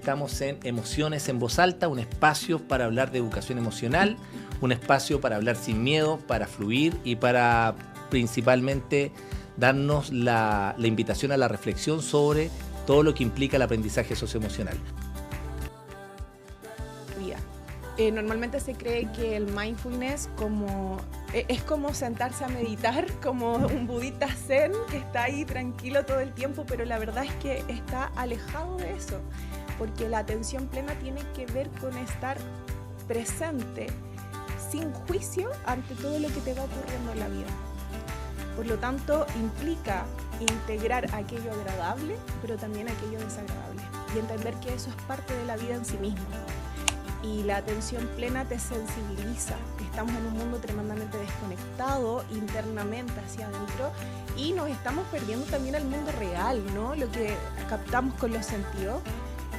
estamos en Emociones en Voz Alta, un espacio para hablar de educación emocional, un espacio para hablar sin miedo, para fluir y para principalmente darnos la invitación a la reflexión sobre todo lo que implica el aprendizaje socioemocional. Normalmente se cree que el mindfulness es como sentarse a meditar, como un budista zen que está ahí tranquilo todo el tiempo, pero la verdad es que está alejado de eso, porque la atención plena tiene que ver con estar presente, sin juicio, ante todo lo que te va ocurriendo en la vida. Por lo tanto, implica integrar aquello agradable, pero también aquello desagradable, y entender que eso es parte de la vida en sí mismo. Y la atención plena te sensibiliza. Estamos en un mundo tremendamente desconectado internamente hacia adentro y nos estamos perdiendo también el mundo real, ¿no? Lo que captamos con los sentidos.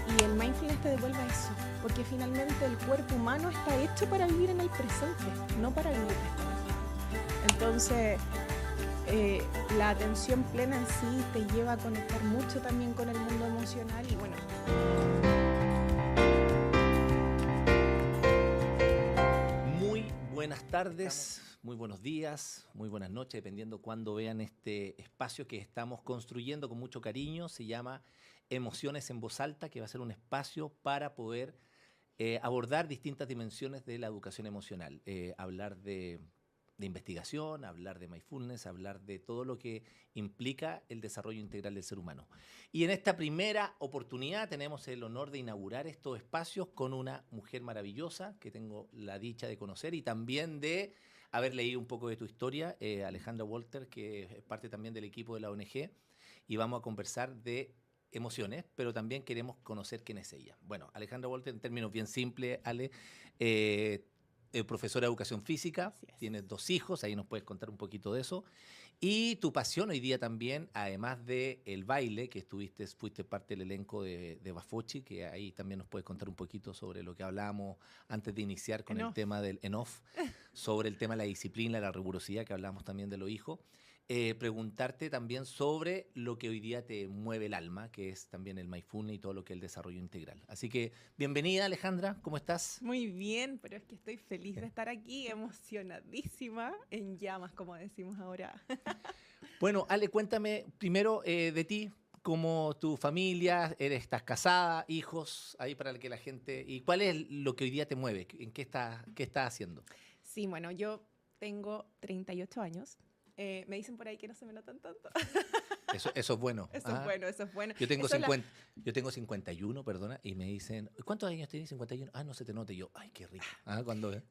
Y el mindfulness te devuelve eso, porque finalmente el cuerpo humano está hecho para vivir en el presente, no para vivir en el pasado. Entonces, la atención plena en sí te lleva a conectar mucho también con el mundo emocional y bueno. Buenas tardes, muy buenos días, muy buenas noches, dependiendo cuándo vean este espacio que estamos construyendo con mucho cariño. Se llama Emociones en Voz Alta, que va a ser un espacio para poder abordar distintas dimensiones de la educación emocional. Hablar de investigación, hablar de mindfulness, hablar de todo lo que implica el desarrollo integral del ser humano. Y en esta primera oportunidad tenemos el honor de inaugurar estos espacios con una mujer maravillosa que tengo la dicha de conocer y también de haber leído un poco de tu historia, Alejandra Walter, que es parte también del equipo de la ONG, y vamos a conversar de emociones, pero también queremos conocer quién es ella. Bueno, Alejandra Walter, en términos bien simples, Ale, profesora de educación física, tienes 2 hijos, ahí nos puedes contar un poquito de eso. Y tu pasión hoy día también, además del baile, que fuiste parte del elenco de Bafochi, que ahí también nos puedes contar un poquito sobre lo que hablábamos antes de iniciar con el tema del ENOF, sobre el tema de la disciplina, la rigurosidad, que hablamos también de los hijos. Preguntarte también sobre lo que hoy día te mueve el alma, que es también el mindfulness y todo lo que es el desarrollo integral. Así que, bienvenida Alejandra, ¿cómo estás? Muy bien, pero es que estoy feliz de estar aquí, emocionadísima, en llamas, como decimos ahora. Bueno, Ale, cuéntame primero de ti, cómo tu familia, estás casada, hijos, ahí para que la gente... ¿Y cuál es lo que hoy día te mueve? ¿En qué estás haciendo? Sí, bueno, yo tengo 38 años. Me dicen por ahí que no se me notan tanto. Eso es bueno. Eso es bueno, eso es bueno. Yo tengo 51, perdona, y me dicen, ¿cuántos años tienes? 51. Ah, no se te nota. Y yo, ay, qué rico. ¿Cuándo ves?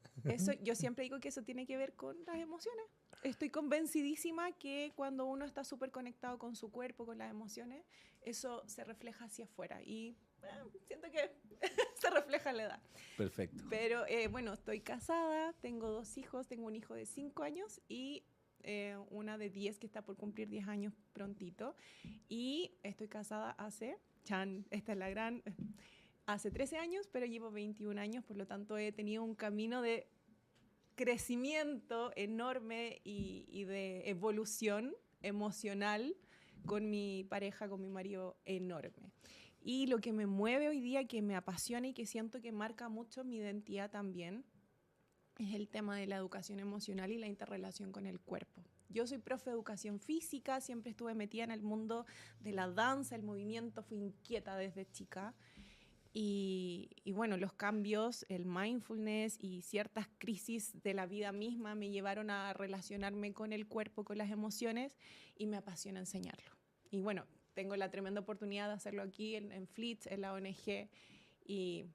Yo siempre digo que eso tiene que ver con las emociones. Estoy convencidísima que cuando uno está súper conectado con su cuerpo, con las emociones, eso se refleja hacia afuera. Y siento que se refleja en la edad. Perfecto. Pero bueno, estoy casada, tengo 2 hijos, tengo un hijo de 5 años y una de 10 que está por cumplir 10 años prontito. Y estoy casada hace 13 años, pero llevo 21 años, por lo tanto he tenido un camino de crecimiento enorme y de evolución emocional con mi pareja, con mi marido, enorme. Y lo que me mueve hoy día, que me apasiona y que siento que marca mucho mi identidad también, es el tema de la educación emocional y la interrelación con el cuerpo. Yo soy profe de educación física, siempre estuve metida en el mundo de la danza, el movimiento, fui inquieta desde chica. Y bueno, los cambios, el mindfulness y ciertas crisis de la vida misma me llevaron a relacionarme con el cuerpo, con las emociones, y me apasiona enseñarlo. Y bueno, tengo la tremenda oportunidad de hacerlo aquí en FLITS, en la ONG, y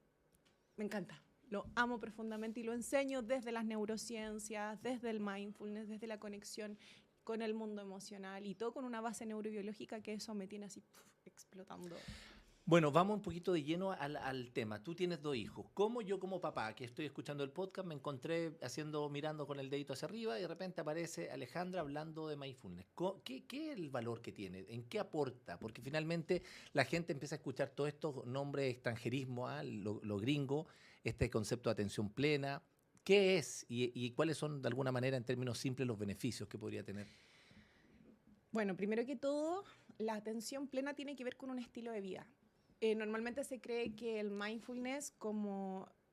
me encanta. Lo amo profundamente y lo enseño desde las neurociencias, desde el mindfulness, desde la conexión con el mundo emocional y todo con una base neurobiológica que eso me tiene así explotando. Bueno, vamos un poquito de lleno al tema. Tú tienes 2 hijos. ¿Cómo yo como papá, que estoy escuchando el podcast, me encontré mirando con el dedito hacia arriba y de repente aparece Alejandra hablando de mindfulness? ¿Qué es el valor que tiene? ¿En qué aporta? Porque finalmente la gente empieza a escuchar todos estos nombres extranjerismo, lo gringo, este concepto de atención plena. ¿Qué es y cuáles son, de alguna manera, en términos simples, los beneficios que podría tener? Bueno, primero que todo, la atención plena tiene que ver con un estilo de vida. Normalmente se cree que el mindfulness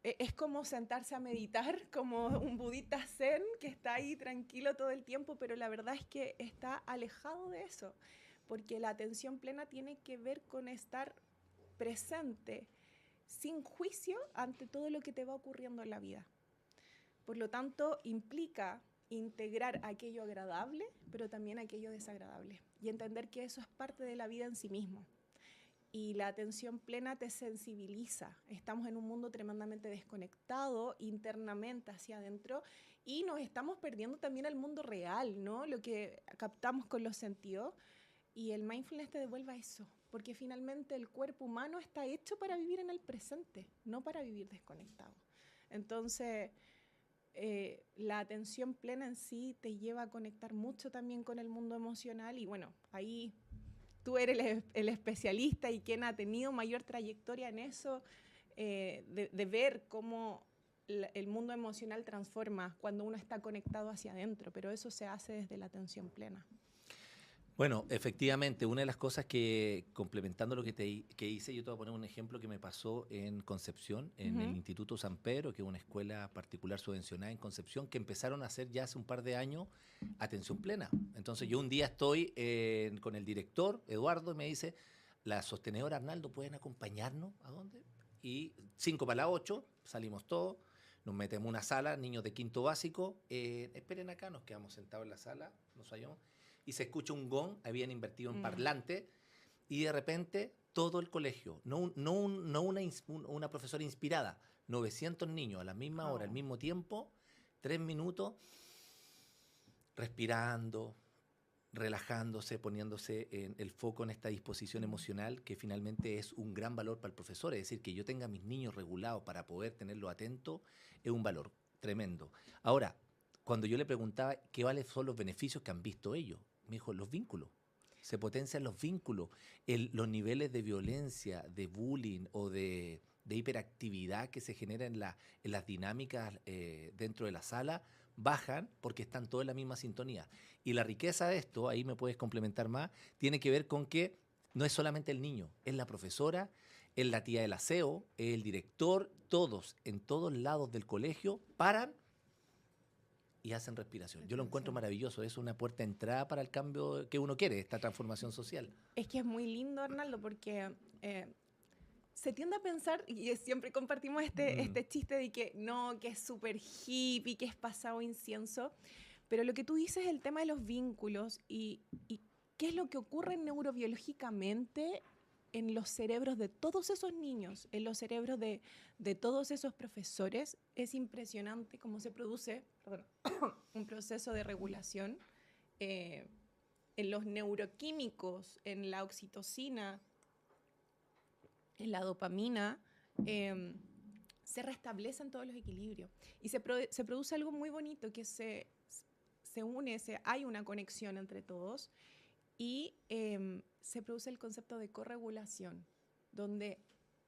es como sentarse a meditar, como un budita zen que está ahí tranquilo todo el tiempo, pero la verdad es que está alejado de eso, porque la atención plena tiene que ver con estar presente, sin juicio ante todo lo que te va ocurriendo en la vida. Por lo tanto, implica integrar aquello agradable, pero también aquello desagradable, y entender que eso es parte de la vida en sí mismo. Y la atención plena te sensibiliza. Estamos en un mundo tremendamente desconectado internamente hacia adentro y nos estamos perdiendo también el mundo real, ¿no? Lo que captamos con los sentidos. Y el mindfulness te devuelve a eso, porque finalmente el cuerpo humano está hecho para vivir en el presente, no para vivir desconectado. Entonces, la atención plena en sí te lleva a conectar mucho también con el mundo emocional y bueno, ahí tú eres el especialista y quien ha tenido mayor trayectoria en eso, de ver cómo el mundo emocional transforma cuando uno está conectado hacia adentro, pero eso se hace desde la atención plena. Bueno, efectivamente, una de las cosas que, complementando lo que hice, yo te voy a poner un ejemplo que me pasó en Concepción, en el Instituto San Pedro, que es una escuela particular subvencionada en Concepción, que empezaron a hacer ya hace un par de años atención plena. Entonces yo un día estoy con el director, Eduardo, y me dice, la sostenedora Arnaldo, ¿pueden acompañarnos? ¿A dónde? Y 5 para las 8, salimos todos, nos metemos en una sala, niños de quinto básico, esperen acá, nos quedamos sentados en la sala, nos hallamos, y se escucha un gong, habían invertido en parlante, y de repente todo el colegio, no una profesora inspirada, 900 niños a la misma hora, al mismo tiempo, 3 minutos, respirando, relajándose, poniéndose en el foco en esta disposición emocional que finalmente es un gran valor para el profesor. Es decir, que yo tenga a mis niños regulados para poder tenerlos atentos es un valor tremendo. Ahora, cuando yo le preguntaba qué vales son los beneficios que han visto ellos, me dijo, los vínculos. Se potencian los vínculos. Los niveles de violencia, de bullying o de hiperactividad que se genera en las dinámicas dentro de la sala bajan porque están todos en la misma sintonía. Y la riqueza de esto, ahí me puedes complementar más, tiene que ver con que no es solamente el niño, es la profesora, es la tía del aseo, es el director, todos, en todos lados del colegio, paran y hacen respiración. Yo lo encuentro maravilloso, es una puerta de entrada para el cambio que uno quiere, esta transformación social. Es que es muy lindo, Arnaldo, porque se tiende a pensar, y siempre compartimos este chiste de que no, que es súper hippie, que es pasado incienso, pero lo que tú dices es el tema de los vínculos y qué es lo que ocurre neurobiológicamente en los cerebros de todos esos niños, en los cerebros de todos esos profesores. Es impresionante cómo se produce un proceso de regulación en los neuroquímicos, en la oxitocina, en la dopamina, se restablecen todos los equilibrios. Y se produce algo muy bonito que se une, hay una conexión entre todos y se produce el concepto de corregulación, donde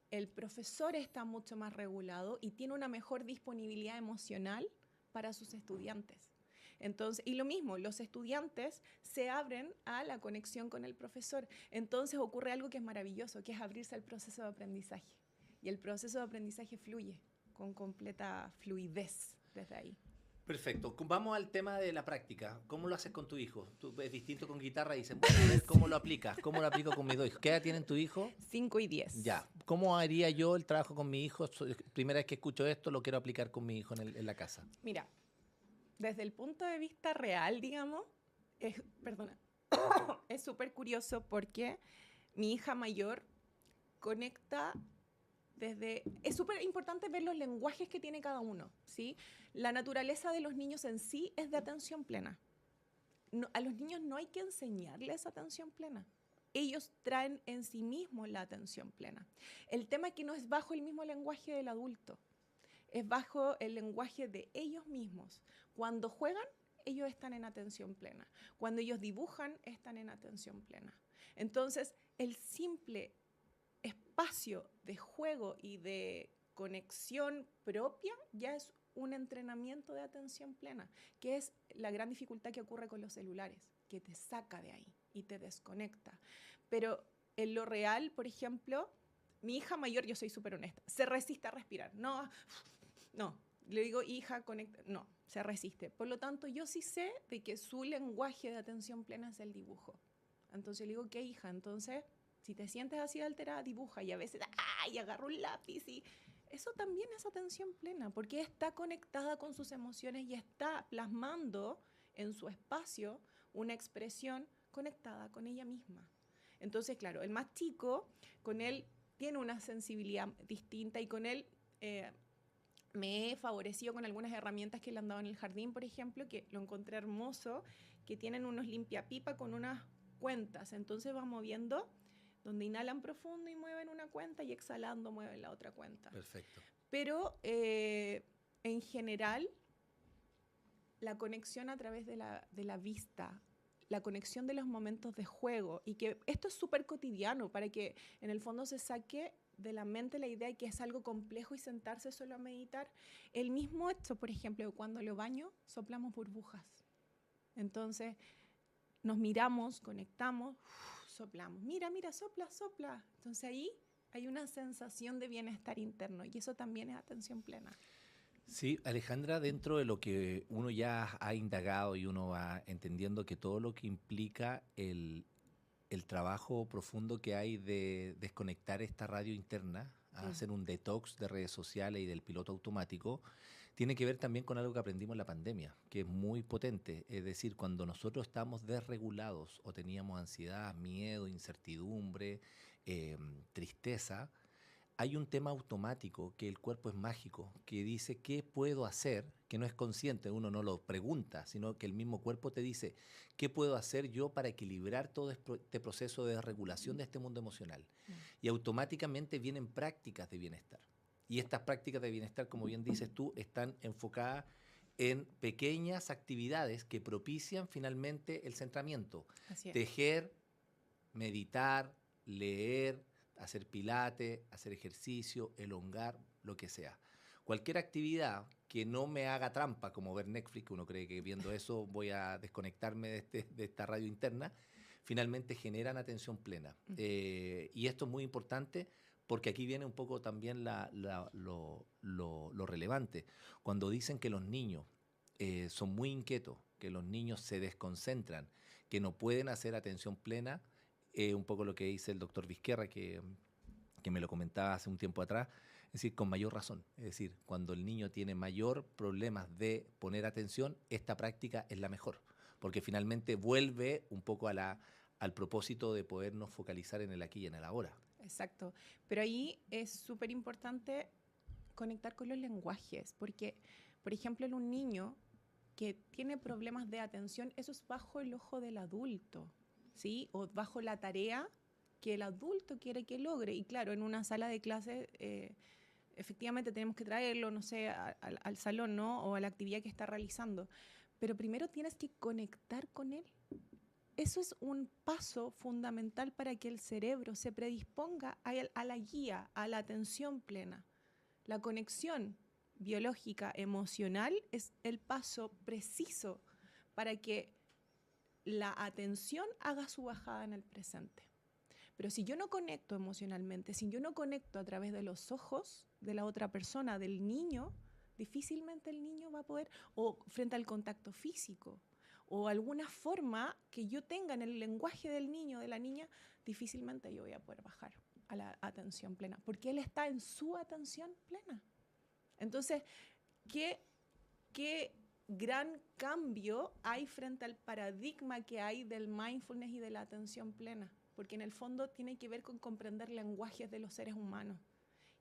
el profesor está mucho más regulado y tiene una mejor disponibilidad emocional para sus estudiantes. Entonces, y lo mismo, los estudiantes se abren a la conexión con el profesor. Entonces ocurre algo que es maravilloso, que es abrirse al proceso de aprendizaje. Y el proceso de aprendizaje fluye con completa fluidez desde ahí. Perfecto. Vamos al tema de la práctica. ¿Cómo lo haces con tu hijo? Tú ves distinto con guitarra y dices, bueno, a ver cómo lo aplicas. ¿Cómo lo aplico con mis dos hijos? ¿Qué edad tienen tu hijo? 5 y 10. Ya. ¿Cómo haría yo el trabajo con mi hijo? Primera vez que escucho esto, lo quiero aplicar con mi hijo en la casa. Mira, desde el punto de vista real, digamos, es súper curioso porque mi hija mayor conecta es súper importante ver los lenguajes que tiene cada uno, ¿sí? La naturaleza de los niños en sí es de atención plena. No, a los niños no hay que enseñarles atención plena. Ellos traen en sí mismos la atención plena. El tema es que no es bajo el mismo lenguaje del adulto, es bajo el lenguaje de ellos mismos. Cuando juegan, ellos están en atención plena. Cuando ellos dibujan, están en atención plena. Entonces, el simple espacio de juego y de conexión propia ya es un entrenamiento de atención plena, que es la gran dificultad que ocurre con los celulares, que te saca de ahí y te desconecta. Pero en lo real, por ejemplo, Mi hija mayor, yo soy súper honesta, se resiste a respirar. No, no. Le digo, hija, conecta. No, se resiste. Por lo tanto, yo sí sé de que su lenguaje de atención plena es el dibujo. Entonces le digo, ¿qué, hija? Entonces, si te sientes así alterada, dibuja. Y a veces, ¡ay! Agarro un lápiz y... Eso también es atención plena, porque está conectada con sus emociones y está plasmando en su espacio una expresión conectada con ella misma. Entonces, claro, el más chico, con él tiene una sensibilidad distinta y con él me he favorecido con algunas herramientas que le han dado en el jardín, por ejemplo, que lo encontré hermoso, que tienen unos limpiapipa con unas cuentas. Entonces va moviendo, donde inhalan profundo y mueven una cuenta y exhalando mueven la otra cuenta. Perfecto. Pero en general, la conexión a través de la vista, la conexión de los momentos de juego, y que esto es súper cotidiano para que en el fondo se saque de la mente la idea de que es algo complejo y sentarse solo a meditar. El mismo hecho, por ejemplo, cuando lo baño, soplamos burbujas. Entonces, nos miramos, conectamos, soplamos. Mira, mira, sopla, sopla. Entonces ahí hay una sensación de bienestar interno y eso también es atención plena. Sí, Alejandra, dentro de lo que uno ya ha indagado y uno va entendiendo que todo lo que implica el trabajo profundo que hay de desconectar esta radio interna, a hacer un detox de redes sociales y del piloto automático, tiene que ver también con algo que aprendimos en la pandemia, que es muy potente. Es decir, cuando nosotros estamos desregulados o teníamos ansiedad, miedo, incertidumbre, tristeza, hay un tema automático, que el cuerpo es mágico, que dice qué puedo hacer, que no es consciente, uno no lo pregunta, sino que el mismo cuerpo te dice qué puedo hacer yo para equilibrar todo este proceso de regulación de este mundo emocional. Y automáticamente vienen prácticas de bienestar. Y estas prácticas de bienestar, como bien dices tú, están enfocadas en pequeñas actividades que propician finalmente el centramiento. Así es. Tejer, meditar, leer, hacer pilates, hacer ejercicio, elongar, lo que sea. Cualquier actividad que no me haga trampa, como ver Netflix, que uno cree que viendo eso voy a desconectarme de esta radio interna, finalmente generan atención plena. Y esto es muy importante porque aquí viene un poco también lo relevante. Cuando dicen que los niños son muy inquietos, que los niños se desconcentran, que no pueden hacer atención plena, un poco lo que dice el doctor Vizquerra, que me lo comentaba hace un tiempo atrás, es decir, con mayor razón. Es decir, cuando el niño tiene mayor problemas de poner atención, esta práctica es la mejor, porque finalmente vuelve un poco al propósito de podernos focalizar en el aquí y en el ahora. Exacto, pero ahí es súper importante conectar con los lenguajes, porque, por ejemplo, en un niño que tiene problemas de atención, eso es bajo el ojo del adulto, ¿sí? O bajo la tarea que el adulto quiere que logre. Y claro, en una sala de clase, efectivamente tenemos que traerlo, no sé, al salón, ¿no? O a la actividad que está realizando. Pero primero tienes que conectar con él. Eso es un paso fundamental para que el cerebro se predisponga a la guía, a la atención plena. La conexión biológica, emocional, es el paso preciso para que la atención haga su bajada en el presente. Pero si yo no conecto emocionalmente, si yo no conecto a través de los ojos de la otra persona, del niño, difícilmente el niño va a poder, o frente al contacto físico, o alguna forma que yo tenga en el lenguaje del niño o de la niña, difícilmente yo voy a poder bajar a la atención plena, porque él está en su atención plena. Entonces, ¿qué gran cambio hay frente al paradigma que hay del mindfulness y de la atención plena? Porque en el fondo tiene que ver con comprender lenguajes de los seres humanos.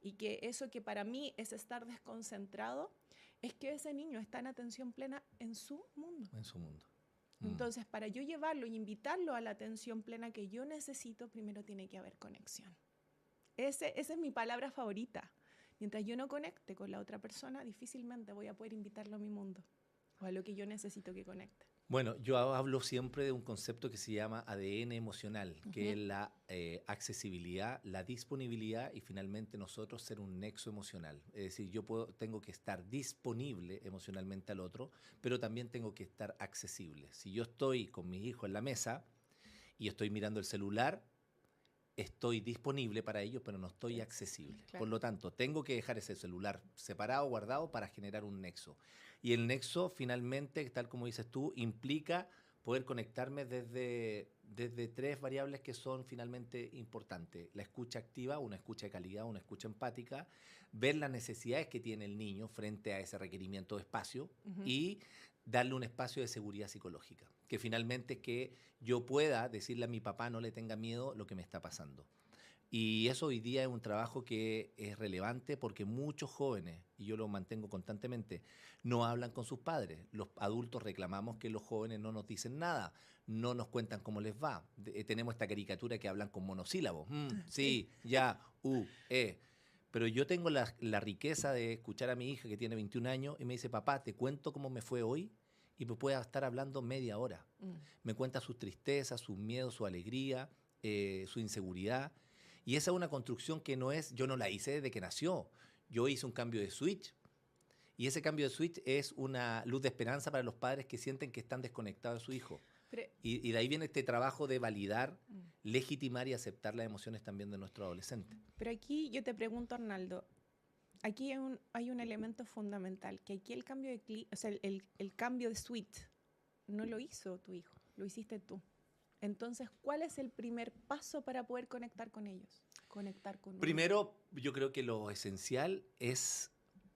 Y que eso que para mí es estar desconcentrado, es que ese niño está en atención plena en su mundo. En su mundo. Entonces, para yo llevarlo y invitarlo a la atención plena que yo necesito, primero tiene que haber conexión. Esa es mi palabra favorita. Mientras yo no conecte con la otra persona, difícilmente voy a poder invitarlo a mi mundo o a lo que yo necesito que conecte. Bueno, yo hablo siempre de un concepto que se llama ADN emocional, que es la accesibilidad, la disponibilidad y finalmente nosotros ser un nexo emocional. Es decir, tengo que estar disponible emocionalmente al otro, pero también tengo que estar accesible. Si yo estoy con mi hijo en la mesa y estoy mirando el celular, estoy disponible para ellos, pero no estoy accesible. Claro. Por lo tanto, tengo que dejar ese celular separado, guardado, para generar un nexo. Y el nexo, finalmente, tal como dices tú, implica poder conectarme desde 3 variables que son finalmente importantes. La escucha activa, una escucha de calidad, una escucha empática, ver las necesidades que tiene el niño frente a ese requerimiento de espacio y darle un espacio de seguridad psicológica, que finalmente es que yo pueda decirle a mi papá no le tenga miedo lo que me está pasando. Y eso hoy día es un trabajo que es relevante porque muchos jóvenes, y yo lo mantengo constantemente, no hablan con sus padres. Los adultos reclamamos que los jóvenes no nos dicen nada, no nos cuentan cómo les va. Tenemos esta caricatura que hablan con monosílabos. Sí, ya, Pero yo tengo la riqueza de escuchar a mi hija que tiene 21 años y me dice, papá, te cuento cómo me fue hoy, y me puede estar hablando media hora. Me cuenta sus tristezas, sus miedos, su alegría, su inseguridad. Y esa es una construcción que yo no la hice desde que nació. Yo hice un cambio de switch. Y ese cambio de switch es una luz de esperanza para los padres que sienten que están desconectados de su hijo. Y de ahí viene este trabajo de validar, legitimar y aceptar las emociones también de nuestro adolescente. Pero aquí yo te pregunto, Arnaldo, aquí hay un elemento fundamental, que aquí el cambio el cambio de switch no lo hizo tu hijo, lo hiciste tú. Entonces, ¿cuál es el primer paso para poder conectar con ellos? Conectar con Primero, yo creo que lo esencial es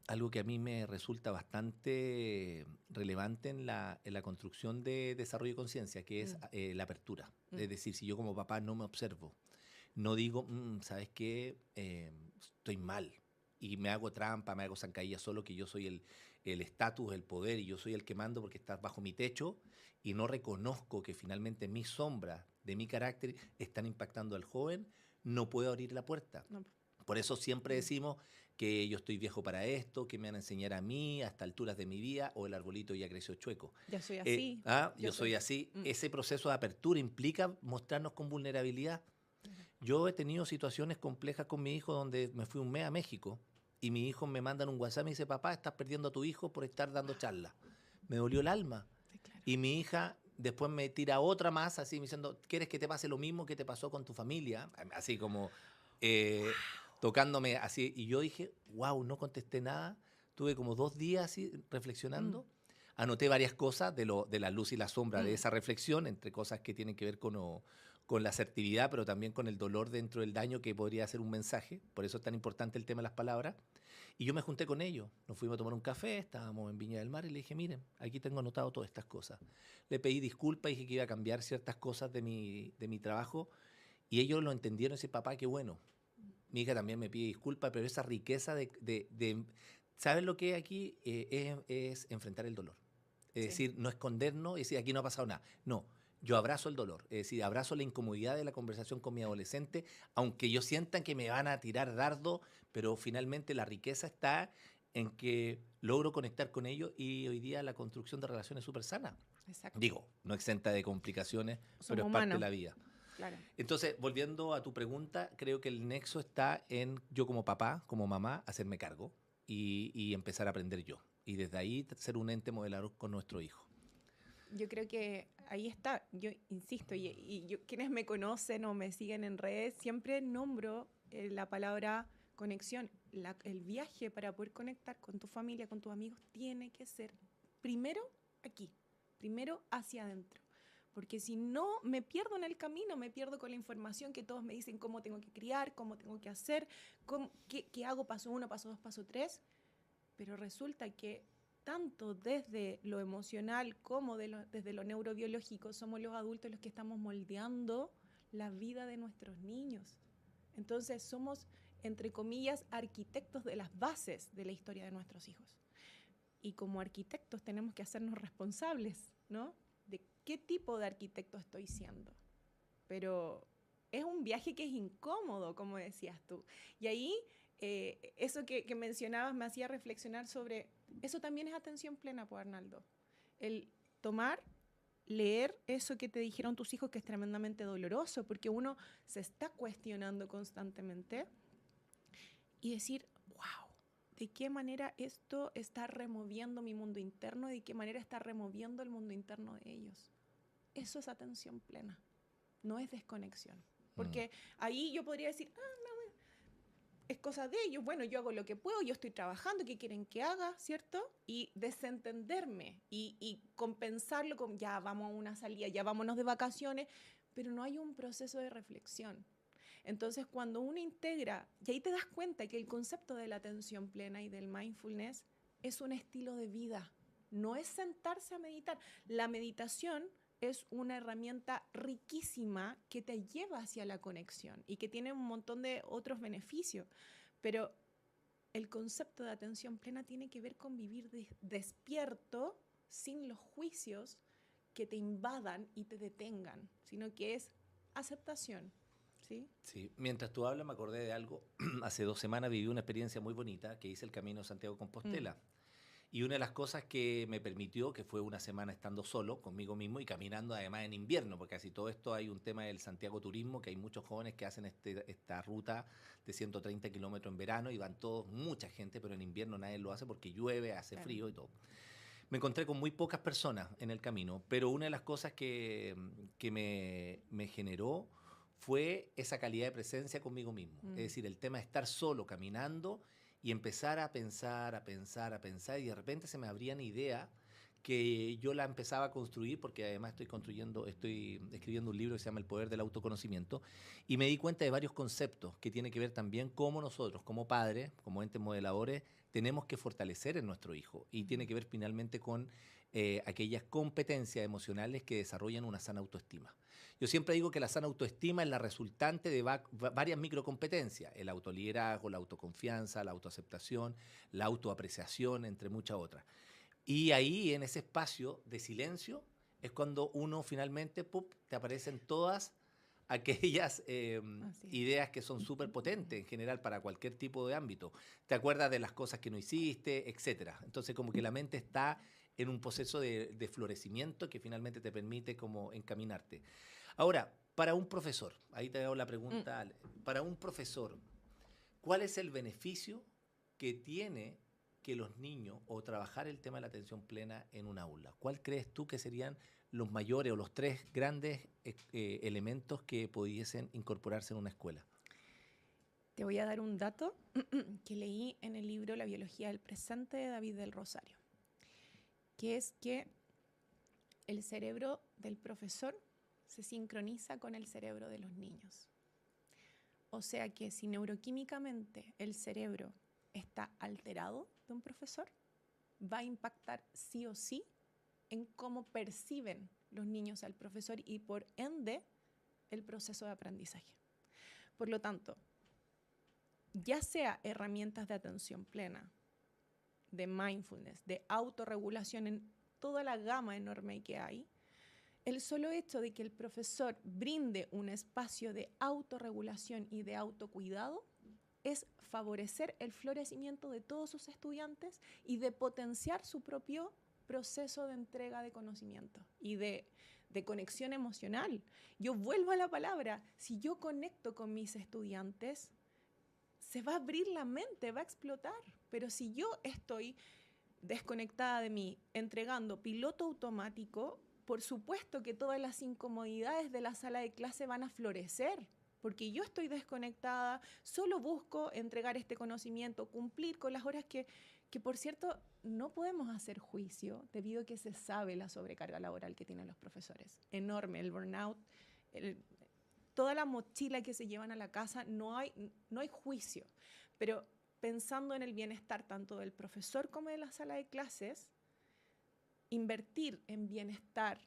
algo que a mí me resulta bastante relevante en la construcción de desarrollo de conciencia, que es la apertura. Es decir, si yo como papá no me observo, no digo, ¿sabes qué? Estoy mal y me hago trampa, me hago zancadilla solo, que yo soy el estatus, el poder, y yo soy el que mando porque estás bajo mi techo, y no reconozco que finalmente mis sombras de mi carácter están impactando al joven, no puedo abrir la puerta. No. Por eso siempre decimos que yo estoy viejo para esto, que me van a enseñar a mí a estas alturas de mi vida, o el arbolito ya creció chueco. Ya soy así. Yo soy así. Ese proceso de apertura implica mostrarnos con vulnerabilidad. Yo he tenido situaciones complejas con mi hijo donde me fui un mes a México y mi hijo me manda un WhatsApp y me dice, papá, estás perdiendo a tu hijo por estar dando charlas. Me dolió el alma. Sí, claro. Y mi hija después me tira otra más, así, diciendo, ¿quieres que te pase lo mismo que te pasó con tu familia? Así como tocándome así. Y yo dije, wow, no contesté nada. Tuve como 2 días así reflexionando. Anoté varias cosas de la luz y la sombra de esa reflexión, entre cosas que tienen que ver con la asertividad, pero también con el dolor dentro del daño que podría ser un mensaje. Por eso es tan importante el tema de las palabras. Y yo me junté con ellos. Nos fuimos a tomar un café, estábamos en Viña del Mar, y le dije, miren, aquí tengo anotado todas estas cosas. Le pedí disculpas, dije que iba a cambiar ciertas cosas de mi trabajo, y ellos lo entendieron y dice, papá, qué bueno. Mi hija también me pide disculpas, pero esa riqueza ¿sabes lo que aquí? Es enfrentar el dolor. Es decir, no escondernos y decir, aquí no ha pasado nada. No, yo abrazo el dolor. Es decir, abrazo la incomodidad de la conversación con mi adolescente, aunque yo sientan que me van a tirar dardo, pero finalmente la riqueza está en que logro conectar con ellos, y hoy día la construcción de relaciones súper sana. Exacto. Digo, no exenta de complicaciones, pero es parte de la vida. Claro. Entonces, volviendo a tu pregunta, creo que el nexo está en yo como papá, como mamá, hacerme cargo y empezar a aprender yo. Y desde ahí ser un ente modelador con nuestro hijo. Yo creo que ahí está. Yo insisto, y yo, quienes me conocen o me siguen en redes, siempre nombro la palabra conexión. El viaje para poder conectar con tu familia, con tus amigos, tiene que ser primero aquí, primero hacia adentro. Porque si no, me pierdo en el camino, me pierdo con la información que todos me dicen cómo tengo que criar, cómo tengo que hacer, qué hago paso 1, paso 2, paso 3. Pero resulta que tanto desde lo emocional como desde lo neurobiológico somos los adultos los que estamos moldeando la vida de nuestros niños. Entonces somos, entre comillas, arquitectos de las bases de la historia de nuestros hijos. Y como arquitectos tenemos que hacernos responsables, ¿no?, de qué tipo de arquitecto estoy siendo. Pero es un viaje que es incómodo, como decías tú. Y ahí, eso que mencionabas me hacía reflexionar sobre, eso también es atención plena, pues, Arnaldo. El tomar, leer eso que te dijeron tus hijos, que es tremendamente doloroso, porque uno se está cuestionando constantemente, y decir, wow, ¿de qué manera esto está removiendo mi mundo interno? ¿De qué manera está removiendo el mundo interno de ellos? Eso es atención plena, no es desconexión. Porque ahí yo podría decir, es cosa de ellos, bueno, yo hago lo que puedo, yo estoy trabajando, ¿qué quieren que haga? ¿Cierto? Y desentenderme y compensarlo con, ya vamos a una salida, ya vámonos de vacaciones, pero no hay un proceso de reflexión. Entonces, cuando uno integra, y ahí te das cuenta que el concepto de la atención plena y del mindfulness es un estilo de vida, no es sentarse a meditar. La meditación es una herramienta riquísima que te lleva hacia la conexión y que tiene un montón de otros beneficios, pero el concepto de atención plena tiene que ver con vivir despierto, sin los juicios que te invadan y te detengan, sino que es aceptación. ¿Sí? Sí, mientras tú hablas me acordé de algo. Hace 2 semanas viví una experiencia muy bonita que hice el Camino Santiago-Compostela. Y una de las cosas que me permitió, que fue una semana estando solo conmigo mismo y caminando además en invierno, porque casi todo esto hay un tema del Santiago Turismo, que hay muchos jóvenes que hacen esta ruta de 130 kilómetros en verano y van todos, mucha gente, pero en invierno nadie lo hace porque llueve, hace frío y todo. Me encontré con muy pocas personas en el camino, pero una de las cosas que me generó fue esa calidad de presencia conmigo mismo. Es decir, el tema de estar solo caminando y empezar a pensar, y de repente se me abrían ideas que yo la empezaba a construir, porque además estoy escribiendo un libro que se llama El Poder del Autoconocimiento, y me di cuenta de varios conceptos que tienen que ver también cómo nosotros, como padres, como entes modeladores, tenemos que fortalecer en nuestro hijo, y tiene que ver finalmente con aquellas competencias emocionales que desarrollan una sana autoestima. Yo siempre digo que la sana autoestima es la resultante de varias microcompetencias: el autoliderazgo, la autoconfianza, la autoaceptación, la autoapreciación, entre muchas otras. Y ahí, en ese espacio de silencio, es cuando uno finalmente, te aparecen todas aquellas ideas que son súper potentes en general para cualquier tipo de ámbito. Te acuerdas de las cosas que no hiciste, etcétera. Entonces, como que la mente está en un proceso de florecimiento que finalmente te permite como encaminarte. Ahora, para un profesor, ahí te hago la pregunta, para un profesor, ¿cuál es el beneficio que tiene que los niños, o trabajar el tema de la atención plena en un aula? ¿Cuál crees tú que serían los mayores o los 3 grandes elementos que pudiesen incorporarse en una escuela? Te voy a dar un dato que leí en el libro La biología del presente de David del Rosario, que es que el cerebro del profesor se sincroniza con el cerebro de los niños. O sea que si neuroquímicamente el cerebro está alterado de un profesor, va a impactar sí o sí en cómo perciben los niños al profesor y por ende el proceso de aprendizaje. Por lo tanto, ya sea herramientas de atención plena, de mindfulness, de autorregulación en toda la gama enorme que hay, el solo hecho de que el profesor brinde un espacio de autorregulación y de autocuidado es favorecer el florecimiento de todos sus estudiantes y de potenciar su propio proceso de entrega de conocimiento y de conexión emocional. Yo vuelvo a la palabra, si yo conecto con mis estudiantes, se va a abrir la mente, va a explotar. Pero si yo estoy desconectada de mí, entregando piloto automático, por supuesto que todas las incomodidades de la sala de clase van a florecer, porque yo estoy desconectada, solo busco entregar este conocimiento, cumplir con las horas que por cierto, no podemos hacer juicio debido a que se sabe la sobrecarga laboral que tienen los profesores. Enorme, el burnout, toda la mochila que se llevan a la casa, no hay juicio. Pero pensando en el bienestar tanto del profesor como de la sala de clases, invertir en bienestar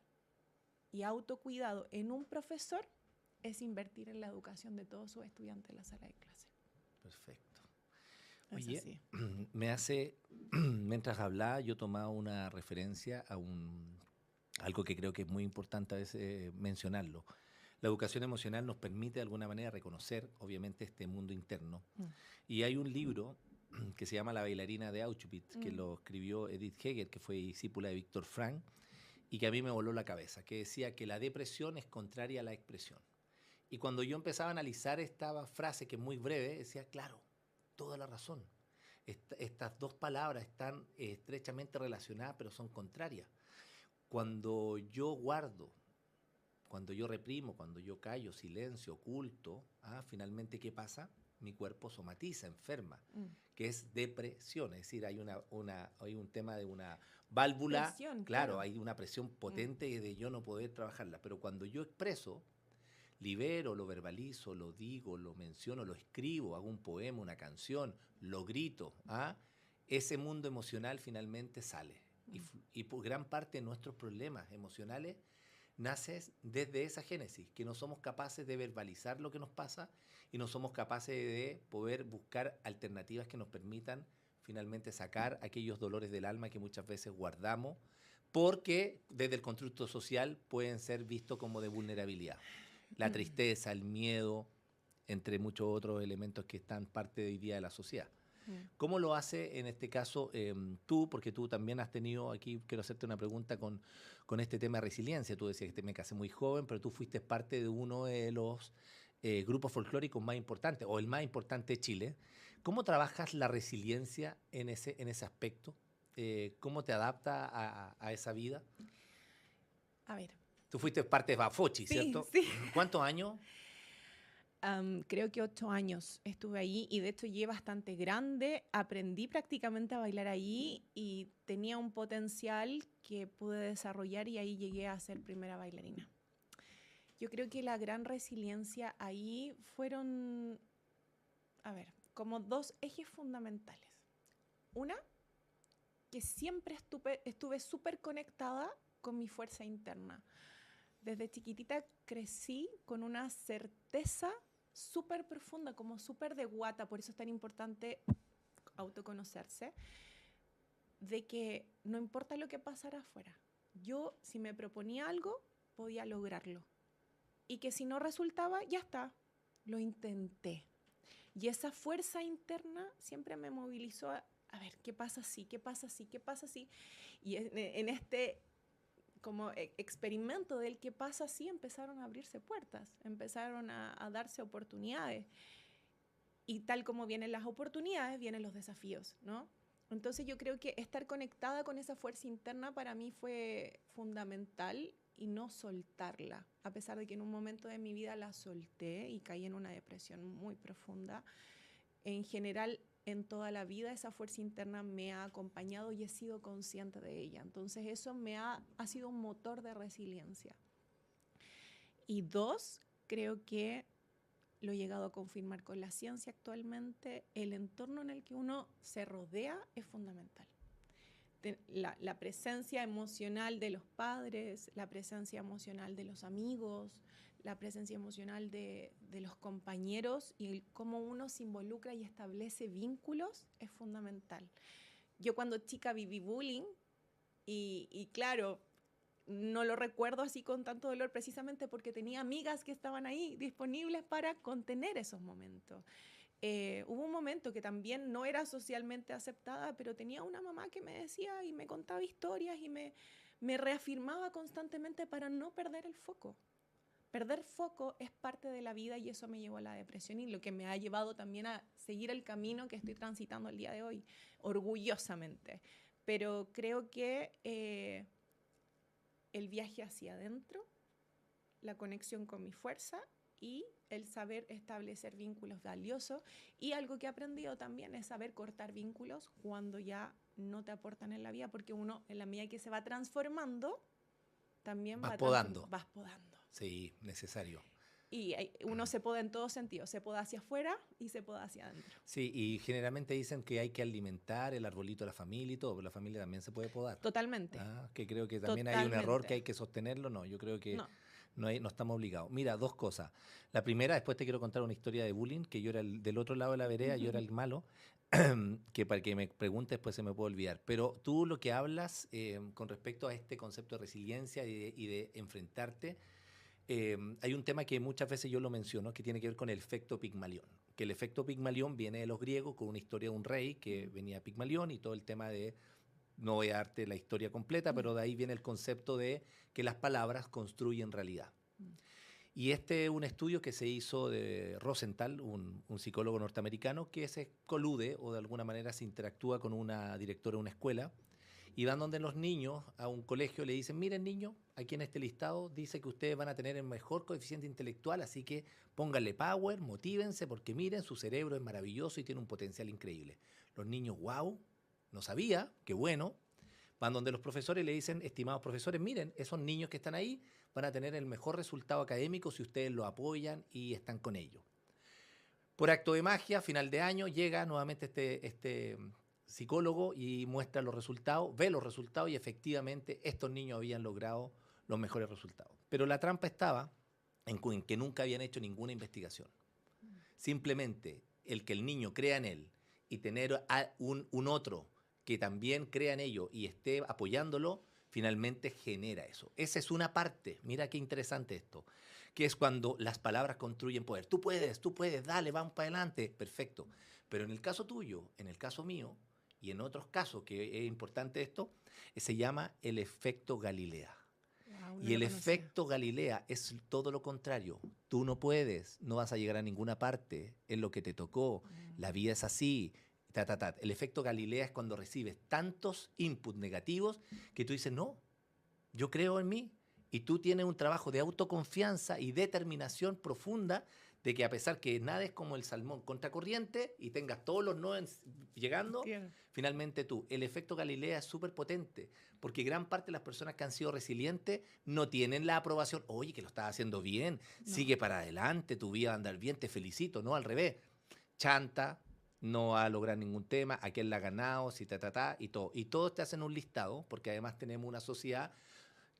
y autocuidado en un profesor es invertir en la educación de todos sus estudiantes en la sala de clase. Perfecto. Oye, mientras hablaba, yo tomaba una referencia a algo que creo que es muy importante a veces mencionarlo. La educación emocional nos permite de alguna manera reconocer, obviamente, este mundo interno. Y hay un libro que se llama La bailarina de Auschwitz, que lo escribió Edith Heger, que fue discípula de Víctor Frank, y que a mí me voló la cabeza, que decía que la depresión es contraria a la expresión. Y cuando yo empezaba a analizar esta frase, que es muy breve, decía, claro, toda la razón. Estas dos palabras están estrechamente relacionadas, pero son contrarias. Cuando yo guardo Cuando yo reprimo, cuando yo callo, silencio, oculto, finalmente, ¿qué pasa? Mi cuerpo somatiza, enferma, que es depresión. Es decir, hay un tema de una válvula, Presión, claro, claro. hay una presión potente de yo no poder trabajarla. Pero cuando yo expreso, libero, lo verbalizo, lo digo, lo menciono, lo escribo, hago un poema, una canción, lo grito, ese mundo emocional finalmente sale. Y por gran parte de nuestros problemas emocionales nace desde esa génesis, que no somos capaces de verbalizar lo que nos pasa y no somos capaces de poder buscar alternativas que nos permitan finalmente sacar aquellos dolores del alma que muchas veces guardamos, porque desde el constructo social pueden ser vistos como de vulnerabilidad. La tristeza, el miedo, entre muchos otros elementos que están parte de hoy día de la sociedad. ¿Cómo lo hace en este caso tú? Porque tú también has tenido, aquí quiero hacerte una pregunta con este tema de resiliencia. Tú decías que me casé muy joven, pero tú fuiste parte de uno de los grupos folclóricos más importantes, o el más importante de Chile. ¿Cómo trabajas la resiliencia en ese aspecto? ¿Cómo te adapta a esa vida? A ver. Tú fuiste parte de Bafochi, Sí, ¿cierto? sí. ¿Cuántos años? Creo que 8 años estuve ahí y de hecho llegué bastante grande, aprendí prácticamente a bailar ahí y tenía un potencial que pude desarrollar y ahí llegué a ser primera bailarina. Yo creo que la gran resiliencia ahí fueron, a ver, como dos ejes fundamentales. Una, que siempre estuve súper conectada con mi fuerza interna. Desde chiquitita crecí con una certeza súper profunda, como súper de guata, por eso es tan importante autoconocerse, de que no importa lo que pasara afuera, yo si me proponía algo, podía lograrlo. Y que si no resultaba, ya está, lo intenté. Y esa fuerza interna siempre me movilizó a ver, ¿qué pasa si? ¿Qué pasa si? ¿Qué pasa si? Y en este como experimento del qué pasa si empezaron a abrirse puertas, empezaron a darse oportunidades. Y tal como vienen las oportunidades, vienen los desafíos, ¿no? Entonces yo creo que estar conectada con esa fuerza interna para mí fue fundamental y no soltarla, a pesar de que en un momento de mi vida la solté y caí en una depresión muy profunda. En general, en toda la vida esa fuerza interna me ha acompañado y he sido consciente de ella. Entonces eso ha sido un motor de resiliencia. Y dos, creo que lo he llegado a confirmar con la ciencia actualmente, el entorno en el que uno se rodea es fundamental. La presencia emocional de los padres, la presencia emocional de los amigos, la presencia emocional de los compañeros y cómo uno se involucra y establece vínculos es fundamental. Yo cuando chica viví bullying y claro, no lo recuerdo así con tanto dolor precisamente porque tenía amigas que estaban ahí disponibles para contener esos momentos. Hubo un momento que también no era socialmente aceptada, pero tenía una mamá que me decía y me contaba historias y me reafirmaba constantemente para no perder el foco. Perder foco es parte de la vida y eso me llevó a la depresión y lo que me ha llevado también a seguir el camino que estoy transitando el día de hoy, orgullosamente. Pero creo que el viaje hacia adentro, la conexión con mi fuerza y el saber establecer vínculos valiosos. Y algo que he aprendido también es saber cortar vínculos cuando ya no te aportan en la vida, porque uno, en la medida que se va transformando, también vas podando. vas podando. Sí, necesario. Y uno se poda en todos sentidos, se poda hacia afuera y se poda hacia adentro. Sí, y generalmente dicen que hay que alimentar el arbolito de la familia y todo, pero la familia también se puede podar. Totalmente. Que creo que también hay un error que hay que sostenerlo. No, yo creo que no estamos obligados. Mira, dos cosas. La primera, después te quiero contar una historia de bullying, que yo era del otro lado de la vereda, yo era el malo, que para que me preguntes después se me puede olvidar. Pero tú lo que hablas con respecto a este concepto de resiliencia y de enfrentarte, hay un tema que muchas veces yo lo menciono, que tiene que ver con el efecto Pigmalión. Que el efecto Pigmalión viene de los griegos con una historia de un rey que venía a Pigmalión y todo el tema de, no voy a darte la historia completa, pero de ahí viene el concepto de que las palabras construyen realidad. Y este es un estudio que se hizo de Rosenthal, un psicólogo norteamericano, que se colude o de alguna manera se interactúa con una directora de una escuela Y van donde los niños a un colegio le dicen, miren niños, aquí en este listado dice que ustedes van a tener el mejor coeficiente intelectual, así que pónganle power, motívense, porque miren, su cerebro es maravilloso y tiene un potencial increíble. Los niños, wow, no sabía, qué bueno. Van donde los profesores y le dicen, estimados profesores, miren, esos niños que están ahí van a tener el mejor resultado académico si ustedes lo apoyan y están con ellos. Por acto de magia, final de año, llega nuevamente este psicólogo y muestra los resultados, ve los resultados y efectivamente estos niños habían logrado los mejores resultados. Pero la trampa estaba en que nunca habían hecho ninguna investigación. Simplemente el que el niño crea en él y tener a un otro que también crea en ello y esté apoyándolo, finalmente genera eso. Esa es una parte, mira qué interesante esto, que es cuando las palabras construyen poder. Tú puedes, dale, vamos para adelante, perfecto. Pero en el caso tuyo, en el caso mío y en otros casos que es importante esto, se llama el efecto Galilea. Wow, Y el efecto Galilea es todo lo contrario. Tú no puedes, no vas a llegar a ninguna parte, es lo que te tocó, la vida es así. El efecto Galilea es cuando recibes tantos inputs negativos que tú dices, no, yo creo en mí. Y tú tienes un trabajo de autoconfianza y determinación profunda de que a pesar que nades como el salmón contracorriente y tengas todos los no llegando, finalmente tú. El efecto Galilea es súper potente porque gran parte de las personas que han sido resilientes no tienen la aprobación. Oye, que lo estás haciendo bien, sigue para adelante, tu vida va a andar bien, te felicito. No, al revés. Chanta, no va a lograr ningún tema, aquel la ha ganado, y todo. Y todos te hacen un listado, porque además tenemos una sociedad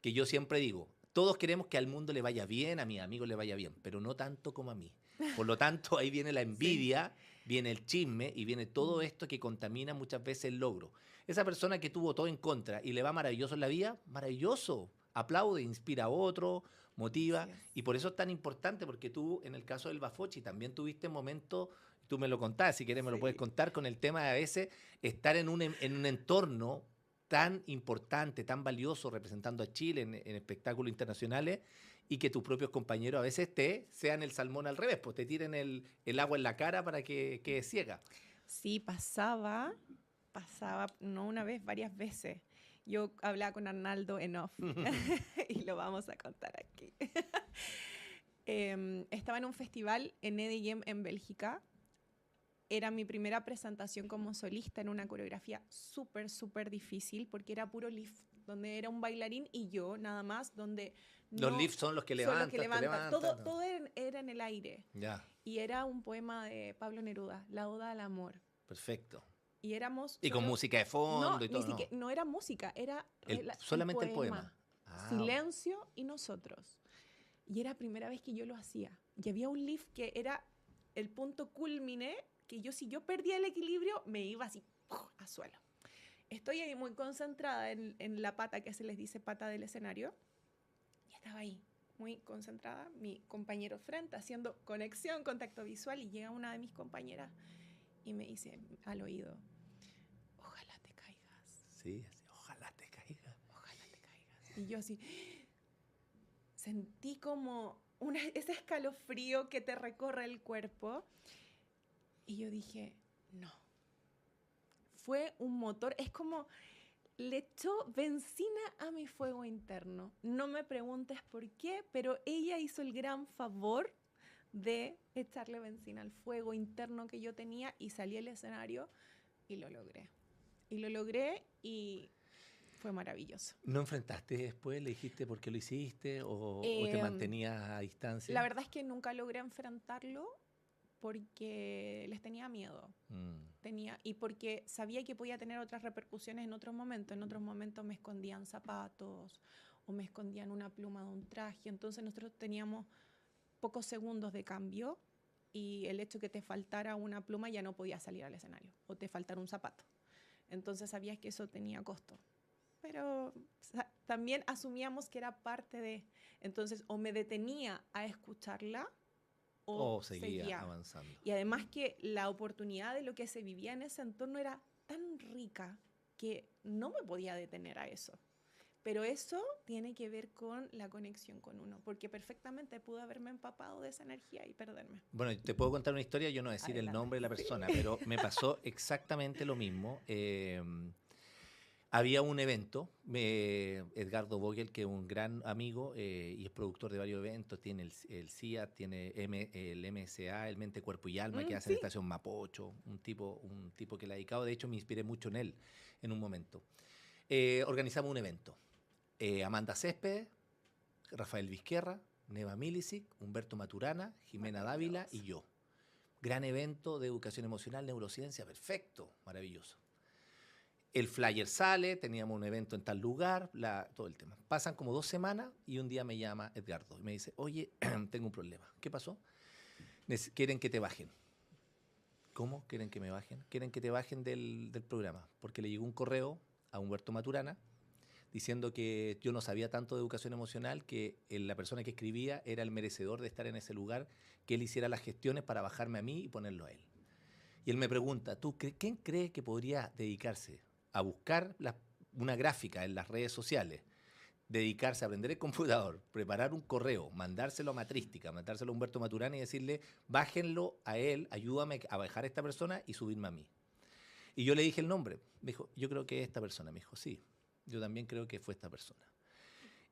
que yo siempre digo, todos queremos que al mundo le vaya bien, a mis amigos le vaya bien, pero no tanto como a mí. Por lo tanto, ahí viene la envidia, viene el chisme y viene todo esto que contamina muchas veces el logro. Esa persona que tuvo todo en contra y le va maravilloso en la vida, maravilloso. Aplaude, inspira a otro, motiva. Y por eso es tan importante, porque tú, en el caso del Bafochi, también tuviste momentos, tú me lo contás, si quieres me lo puedes contar, con el tema de a veces estar en un entorno tan importante, tan valioso, representando a Chile en espectáculos internacionales, y que tus propios compañeros a veces sean el salmón al revés, pues te tiren el agua en la cara para que quedes ciega. Sí, pasaba, no una vez, varias veces. Yo hablaba con Arnaldo en off y lo vamos a contar aquí. Estaba en un festival en EDM en Bélgica. Era mi primera presentación como solista en una coreografía súper, súper difícil porque era puro lift, donde era un bailarín y yo nada más, donde los lifts son los que levantan. Todo era en el aire. Ya. Y era un poema de Pablo Neruda, La Oda al Amor. Perfecto. Y éramos... Y con música de fondo y todo. No era música, era solamente el poema. Silencio y nosotros. Y era la primera vez que yo lo hacía. Y había un lift que era el punto culmine, que si yo perdía el equilibrio, me iba así a suelo. Estoy ahí muy concentrada en la pata, que se les dice pata del escenario. Y estaba ahí, muy concentrada, mi compañero frente, haciendo conexión, contacto visual, y llega una de mis compañeras y me dice al oído, ojalá te caigas. Sí, así, ojalá te caigas. Ojalá te caigas. Y yo así, sentí como ese escalofrío que te recorre el cuerpo. Y yo dije, no. Fue un motor, es como le echó benzina a mi fuego interno. No me preguntes por qué, pero ella hizo el gran favor de echarle benzina al fuego interno que yo tenía y salí al escenario y lo logré. Y fue maravilloso. ¿No enfrentaste después? ¿Le dijiste por qué lo hiciste o te mantenías a distancia? La verdad es que nunca logré enfrentarlo porque les tenía miedo. Y porque sabía que podía tener otras repercusiones en otros momentos. En otros momentos me escondían zapatos o me escondían una pluma de un traje. Entonces nosotros teníamos pocos segundos de cambio y el hecho que te faltara una pluma ya no podía salir al escenario o te faltara un zapato. Entonces sabías que eso tenía costo. Pero también asumíamos que era parte de... Entonces o me detenía a escucharla o seguía avanzando. Y además que la oportunidad de lo que se vivía en ese entorno era tan rica que no me podía detener a eso. Pero eso tiene que ver con la conexión con uno, porque perfectamente pude haberme empapado de esa energía y perderme. Bueno, te puedo contar una historia, yo no decir el nombre de la persona, pero me pasó exactamente lo mismo. Había un evento, Edgardo Vogel, que es un gran amigo y es productor de varios eventos, tiene el CIA, tiene el MSA, el Mente, Cuerpo y Alma, que hace en Sí. Estación Mapocho, un tipo que le ha dedicado, de hecho me inspiré mucho en él en un momento. Organizamos un evento, Amanda Céspedes, Rafael Vizquerra, Neva Milicic, Humberto Maturana, Jimena Dávila y yo. Gran evento de educación emocional, neurociencia, perfecto, maravilloso. El flyer sale, teníamos un evento en tal lugar, todo el tema. Pasan como 2 semanas y un día me llama Edgardo y me dice, oye, tengo un problema. ¿Qué pasó? Quieren que te bajen. ¿Cómo quieren que me bajen? Quieren que te bajen del programa, porque le llegó un correo a Humberto Maturana diciendo que yo no sabía tanto de educación emocional, que la persona que escribía era el merecedor de estar en ese lugar, que él hiciera las gestiones para bajarme a mí y ponerlo a él. Y él me pregunta, ¿quién cree que podría dedicarse a buscar una gráfica en las redes sociales, dedicarse a aprender el computador, preparar un correo, mandárselo a Matrística, mandárselo a Humberto Maturana y decirle, bájenlo a él, ayúdame a bajar a esta persona y subirme a mí? Y yo le dije el nombre. Me dijo, yo creo que es esta persona. Me dijo, sí, yo también creo que fue esta persona.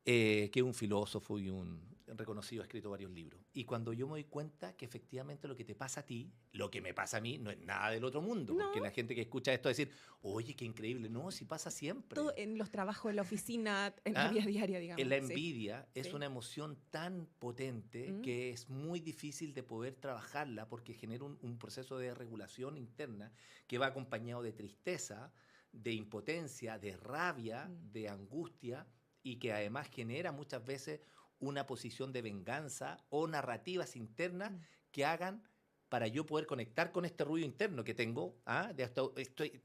Que es un filósofo y un reconocido, ha escrito varios libros. Y cuando yo me doy cuenta que efectivamente lo que te pasa a ti, lo que me pasa a mí, no es nada del otro mundo. No. Porque la gente que escucha esto decir, oye, qué increíble. No, si pasa siempre. Todo en los trabajos, en la oficina, en la vida diaria, digamos. La envidia sí. es una emoción tan potente que es muy difícil de poder trabajarla porque genera un proceso de regulación interna que va acompañado de tristeza, de impotencia, de rabia, de angustia, y que además genera muchas veces una posición de venganza o narrativas internas que hagan para yo poder conectar con este ruido interno que tengo, de esta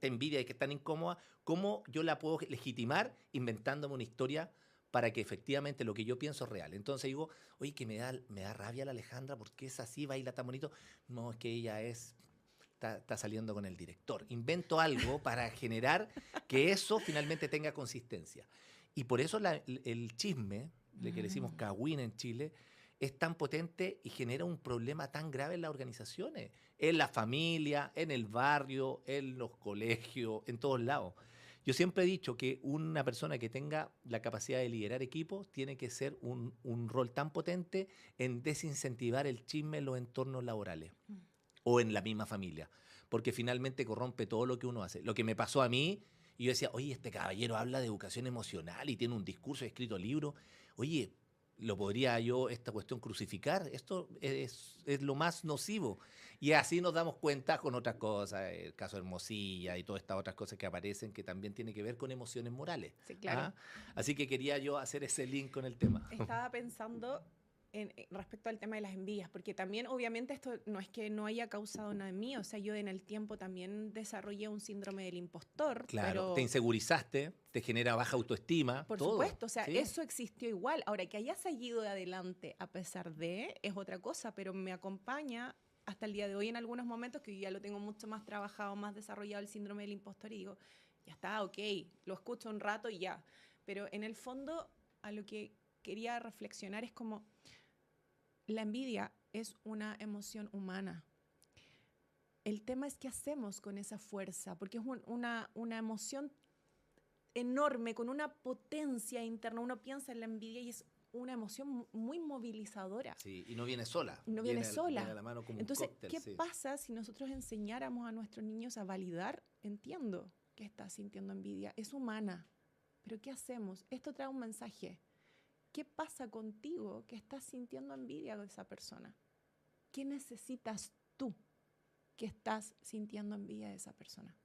envidia y que es tan incómoda, cómo yo la puedo legitimar inventándome una historia para que efectivamente lo que yo pienso es real. Entonces digo, oye, que me da rabia la Alejandra, porque es así, baila tan bonito. No, es que ella está saliendo con el director. Invento algo para generar que eso finalmente tenga consistencia. Y por eso el chisme, le que decimos cagüín en Chile, es tan potente y genera un problema tan grave en las organizaciones, en la familia, en el barrio, en los colegios, en todos lados. Yo siempre he dicho que una persona que tenga la capacidad de liderar equipos tiene que ser un rol tan potente en desincentivar el chisme en los entornos laborales o en la misma familia, porque finalmente corrompe todo lo que uno hace. Lo que me pasó a mí, y yo decía, oye, este caballero habla de educación emocional y tiene un discurso, ha escrito libros, oye, ¿lo podría yo, esta cuestión, crucificar? Esto es lo más nocivo. Y así nos damos cuenta con otras cosas, el caso de Hermosilla y todas estas otras cosas que aparecen que también tienen que ver con emociones morales. Sí, claro. Así que quería yo hacer ese link con el tema. Estaba pensando respecto al tema de las envidias, porque también obviamente esto no es que no haya causado nada en mí, o sea, yo en el tiempo también desarrollé un síndrome del impostor. Claro, pero te insegurizaste, te genera baja autoestima. Por todo. supuesto, o sea, ¿Sí? Eso existió igual. Ahora, que haya seguido de adelante a pesar de, es otra cosa, pero me acompaña hasta el día de hoy en algunos momentos que ya lo tengo mucho más trabajado, más desarrollado el síndrome del impostor y digo, ya está, ok, lo escucho un rato y ya. Pero en el fondo, a lo que quería reflexionar es como, la envidia es una emoción humana. El tema es qué hacemos con esa fuerza, porque es una emoción enorme, con una potencia interna. Uno piensa en la envidia y es una emoción muy movilizadora. Sí, y no viene sola. No viene sola. Viene a la mano como Entonces, un cóctel, ¿qué sí. pasa si nosotros enseñáramos a nuestros niños a validar? Entiendo que estás sintiendo envidia, es humana, pero ¿qué hacemos? Esto trae un mensaje. ¿Qué pasa contigo que estás sintiendo envidia de esa persona? ¿Qué necesitas tú que estás sintiendo envidia de esa persona?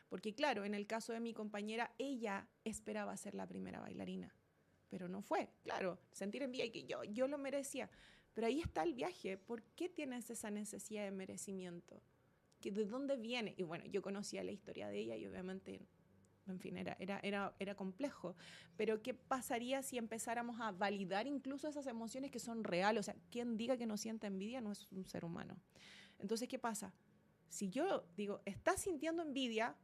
Porque claro, en el caso de mi compañera, ella esperaba ser la primera bailarina, pero no fue. Claro, sentir envidia y que yo lo merecía. Pero ahí está el viaje. ¿Por qué tienes esa necesidad de merecimiento? ¿De dónde viene? Y bueno, yo conocía la historia de ella y obviamente, en fin, era complejo. Pero ¿qué pasaría si empezáramos a validar incluso esas emociones que son reales? O sea, quien diga que no siente envidia no es un ser humano. Entonces, ¿qué pasa? Si yo digo, ¿estás sintiendo envidia?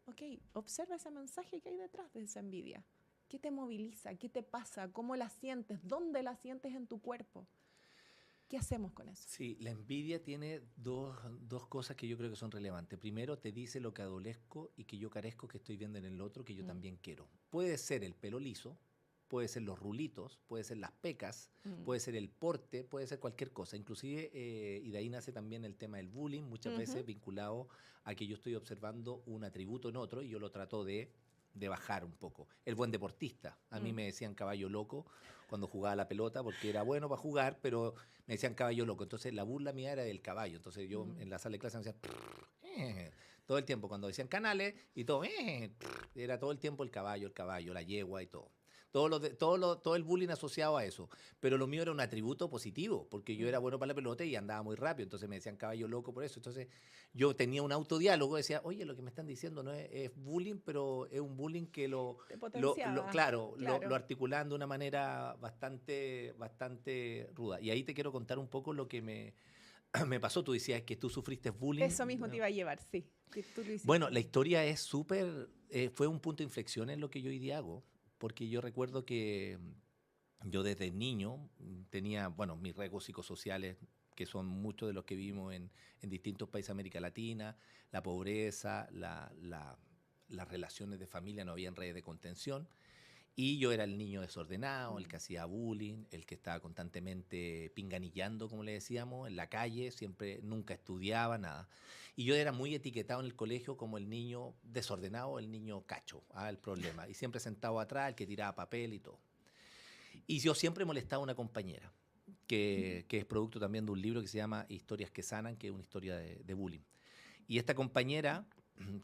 Ok, observa ese mensaje que hay detrás de esa envidia. ¿Qué te moviliza? ¿Qué te pasa? ¿Cómo la sientes? ¿Dónde la sientes en tu cuerpo? ¿Qué hacemos con eso? Sí, la envidia tiene dos cosas que yo creo que son relevantes. Primero, te dice lo que adolezco y que yo carezco, que estoy viendo en el otro, que yo también quiero. Puede ser el pelo liso, puede ser los rulitos, puede ser las pecas, puede ser el porte, puede ser cualquier cosa. Inclusive, y de ahí nace también el tema del bullying, muchas veces vinculado a que yo estoy observando un atributo en otro y yo lo trato de bajar un poco. El buen deportista. A mí me decían caballo loco cuando jugaba la pelota porque era bueno para jugar, pero me decían caballo loco. Entonces la burla mía era del caballo. Entonces yo en la sala de clase me decían todo el tiempo. Cuando decían canales y todo, era todo el tiempo el caballo, la yegua y todo. Todo el bullying asociado a eso. Pero lo mío era un atributo positivo, porque yo era bueno para la pelota y andaba muy rápido. Entonces me decían caballo loco por eso. Entonces yo tenía un autodiálogo, decía, oye, lo que me están diciendo no es bullying, pero es un bullying que Te potenciaba. claro. Lo articulaban de una manera bastante ruda. Y ahí te quiero contar un poco lo que me pasó. Tú decías que tú sufriste bullying. Eso mismo te iba a llevar, sí. Que tú lo hiciste. Bueno, la historia es fue un punto de inflexión en lo que yo hoy día hago, porque yo recuerdo que yo desde niño tenía, bueno, mis riesgos psicosociales, que son muchos de los que vivimos en distintos países de América Latina, la pobreza, las relaciones de familia, no había redes de contención. Y yo era el niño desordenado, el que hacía bullying, el que estaba constantemente pinganillando, como le decíamos, en la calle, siempre, nunca estudiaba, nada. Y yo era muy etiquetado en el colegio como el niño desordenado, el niño cacho, el problema. Y siempre sentado atrás, el que tiraba papel y todo. Y yo siempre molestaba a una compañera, que es producto también de un libro que se llama Historias que sanan, que es una historia de bullying. Y esta compañera,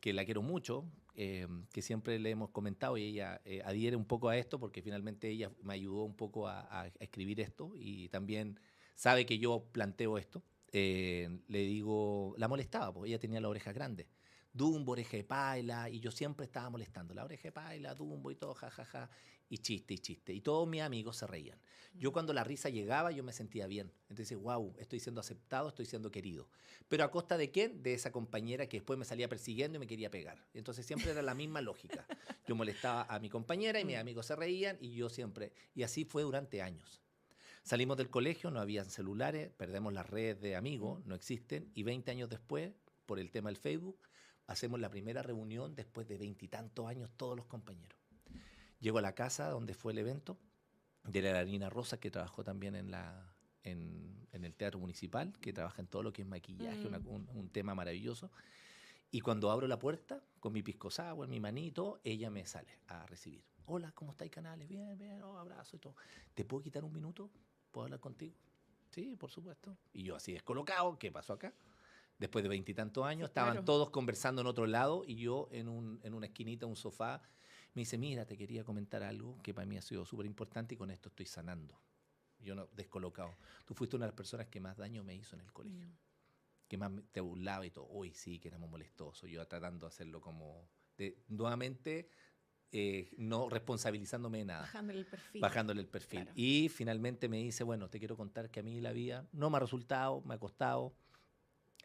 que la quiero mucho, que siempre le hemos comentado y ella adhiere un poco a esto porque finalmente ella me ayudó un poco a escribir esto y también sabe que yo planteo esto. Le digo, la molestaba porque ella tenía la oreja grande. Dumbo, oreja de paila, y yo siempre estaba molestando. La oreja de paila, Dumbo y todo, jajaja, y chiste. Y todos mis amigos se reían. Yo cuando la risa llegaba, yo me sentía bien. Entonces, wow, estoy siendo aceptado, estoy siendo querido. ¿Pero a costa de quién? De esa compañera que después me salía persiguiendo y me quería pegar. Entonces siempre era la misma lógica. Yo molestaba a mi compañera y mis amigos se reían y yo siempre... Y así fue durante años. Salimos del colegio, no habían celulares, perdemos las redes de amigos, no existen, y 20 años después, por el tema del Facebook, hacemos la primera reunión después de 20 y tantos años todos los compañeros. Llego a la casa donde fue el evento de la bailarina Rosa, que trabajó también en el Teatro Municipal, que trabaja en todo lo que es maquillaje, un tema maravilloso. Y cuando abro la puerta, con mi pisco sour, mi manito, ella me sale a recibir. Hola, ¿cómo estáis, Canales? Bien, abrazo y todo. ¿Te puedo quitar un minuto? ¿Puedo hablar contigo? Sí, por supuesto. Y yo así descolocado, ¿qué pasó acá? Después de 20 y tantos años, Sí, estaban claro. todos conversando en otro lado y yo en una esquinita, un sofá, me dice, mira, te quería comentar algo que para mí ha sido súper importante y con esto estoy sanando. Yo no, descolocado. Tú fuiste una de las personas que más daño me hizo en el colegio. Que más te burlaba y todo. Uy, sí, que éramos molestosos. Yo tratando de hacerlo como... nuevamente, no responsabilizándome de nada. Bajándole el perfil. Claro. Y finalmente me dice, bueno, te quiero contar que a mí la vida no me ha resultado, me ha costado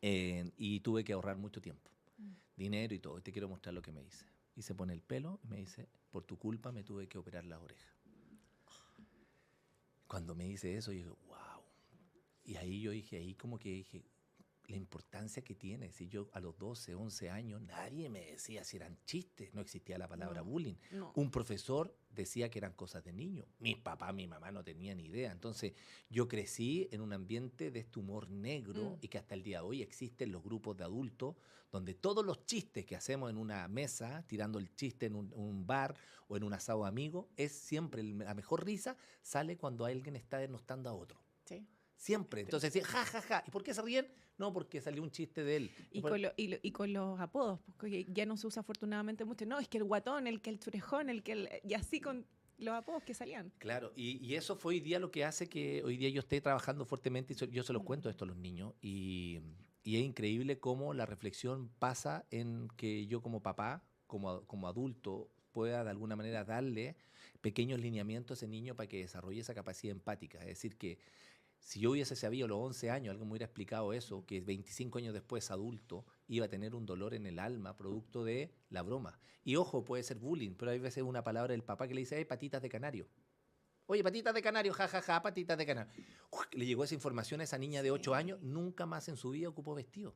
y tuve que ahorrar mucho tiempo, dinero y todo. Y te quiero mostrar lo que me dice. Y se pone el pelo y me dice, por tu culpa me tuve que operar las orejas. Cuando me dice eso, yo digo, wow. Y ahí yo dije, la importancia que tiene. Si yo a los 12, 11 años, nadie me decía si eran chistes, no existía la palabra bullying. No. Un profesor decía que eran cosas de niños. Mi papá, mi mamá no tenían ni idea. Entonces, yo crecí en un ambiente de este humor negro y que hasta el día de hoy existen los grupos de adultos donde todos los chistes que hacemos en una mesa, tirando el chiste en un bar o en un asado de amigos, es siempre la mejor risa sale cuando alguien está denostando a otro. Sí. Siempre. Entonces decía, ja, ja, ja. ¿Y por qué se ríen? No, porque salió un chiste de él. Y con los apodos, porque ya no se usa afortunadamente mucho. No, es que el guatón, el churejón, y así con los apodos que salían. Claro, y eso fue hoy día lo que hace que hoy día yo esté trabajando fuertemente y yo se los cuento esto a los niños. Y es increíble cómo la reflexión pasa en que yo como papá, como adulto, pueda de alguna manera darle pequeños lineamientos a ese niño para que desarrolle esa capacidad empática. Es decir, que si yo hubiese sabido a los 11 años, alguien me hubiera explicado eso, que 25 años después, adulto, iba a tener un dolor en el alma producto de la broma. Y ojo, puede ser bullying, pero hay veces una palabra del papá que le dice, patitas de canario. Oye, patitas de canario, jajaja, patitas de canario. Le llegó esa información a esa niña de 8 años, nunca más en su vida ocupó vestido.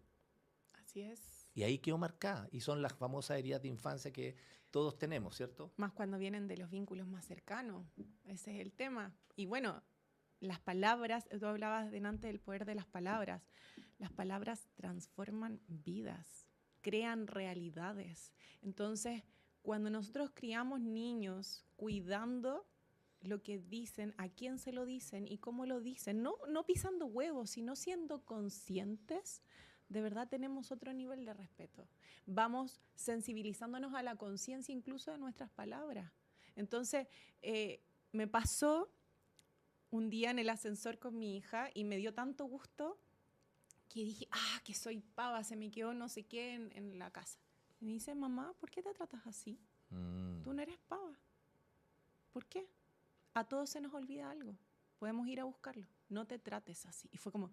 Así es. Y ahí quedó marcada. Y son las famosas heridas de infancia que todos tenemos, ¿cierto? Más cuando vienen de los vínculos más cercanos. Ese es el tema. Y bueno, las palabras, tú hablabas delante del poder de las palabras. Las palabras transforman vidas, crean realidades. Entonces, cuando nosotros criamos niños cuidando lo que dicen, a quién se lo dicen y cómo lo dicen, no pisando huevos, sino siendo conscientes, de verdad tenemos otro nivel de respeto. Vamos sensibilizándonos a la conciencia incluso de nuestras palabras. Entonces, me pasó un día en el ascensor con mi hija y me dio tanto gusto que dije, que soy pava, se me quedó no sé qué en la casa. Y me dice, mamá, ¿por qué te tratas así? Tú no eres pava. ¿Por qué? A todos se nos olvida algo. Podemos ir a buscarlo. No te trates así. Y fue como,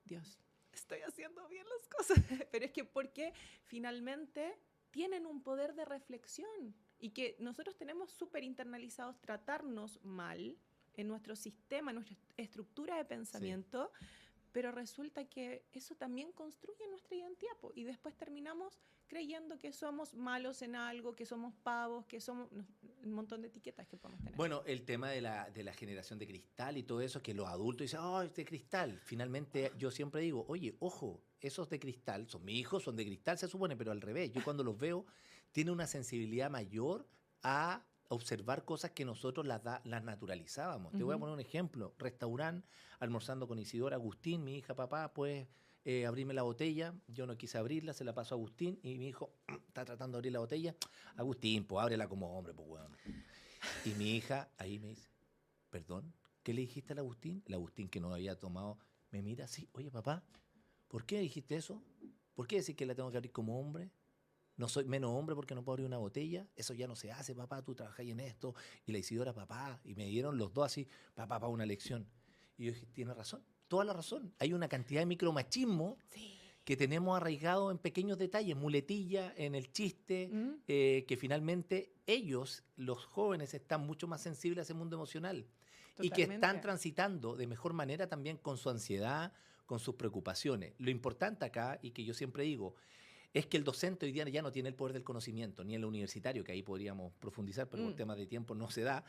Dios, estoy haciendo bien las cosas. Pero es que porque finalmente tienen un poder de reflexión y que nosotros tenemos súper internalizados tratarnos mal en nuestro sistema, en nuestra estructura de pensamiento, sí. Pero resulta que eso también construye nuestra identidad, y después terminamos creyendo que somos malos en algo, que somos pavos, que somos un montón de etiquetas que podemos tener. Bueno, el tema de la generación de cristal y todo eso, que los adultos dicen, es de cristal. Finalmente yo siempre digo, oye, ojo, esos de cristal, son mis hijos, son de cristal, se supone, pero al revés. Yo cuando los veo, tienen una sensibilidad mayor a observar cosas que nosotros las naturalizábamos. Te voy a poner un ejemplo. Restaurante, almorzando con Isidora, Agustín, mi hija, papá, pues abrirme la botella. Yo no quise abrirla, se la paso a Agustín y mi hijo está tratando de abrir la botella. Agustín, pues ábrela como hombre, pues weón. Y mi hija ahí me dice, perdón, ¿qué le dijiste al Agustín? El Agustín que no había tomado, me mira así, oye papá, ¿por qué dijiste eso? ¿Por qué decir que la tengo que abrir como hombre? No soy menos hombre porque no puedo abrir una botella. Eso ya no se hace, papá, tú trabajas en esto. Y la Isidora, papá. Y me dieron los dos así, papá, una lección. Y yo dije, tiene razón, toda la razón. Hay una cantidad de micromachismo que tenemos arraigado en pequeños detalles, muletilla, en el chiste, que finalmente ellos, los jóvenes, están mucho más sensibles a ese mundo emocional. Totalmente. Y que están transitando de mejor manera también con su ansiedad, con sus preocupaciones. Lo importante acá, y que yo siempre digo, es que el docente hoy día ya no tiene el poder del conocimiento, ni el universitario, que ahí podríamos profundizar, pero por temas de tiempo no se da,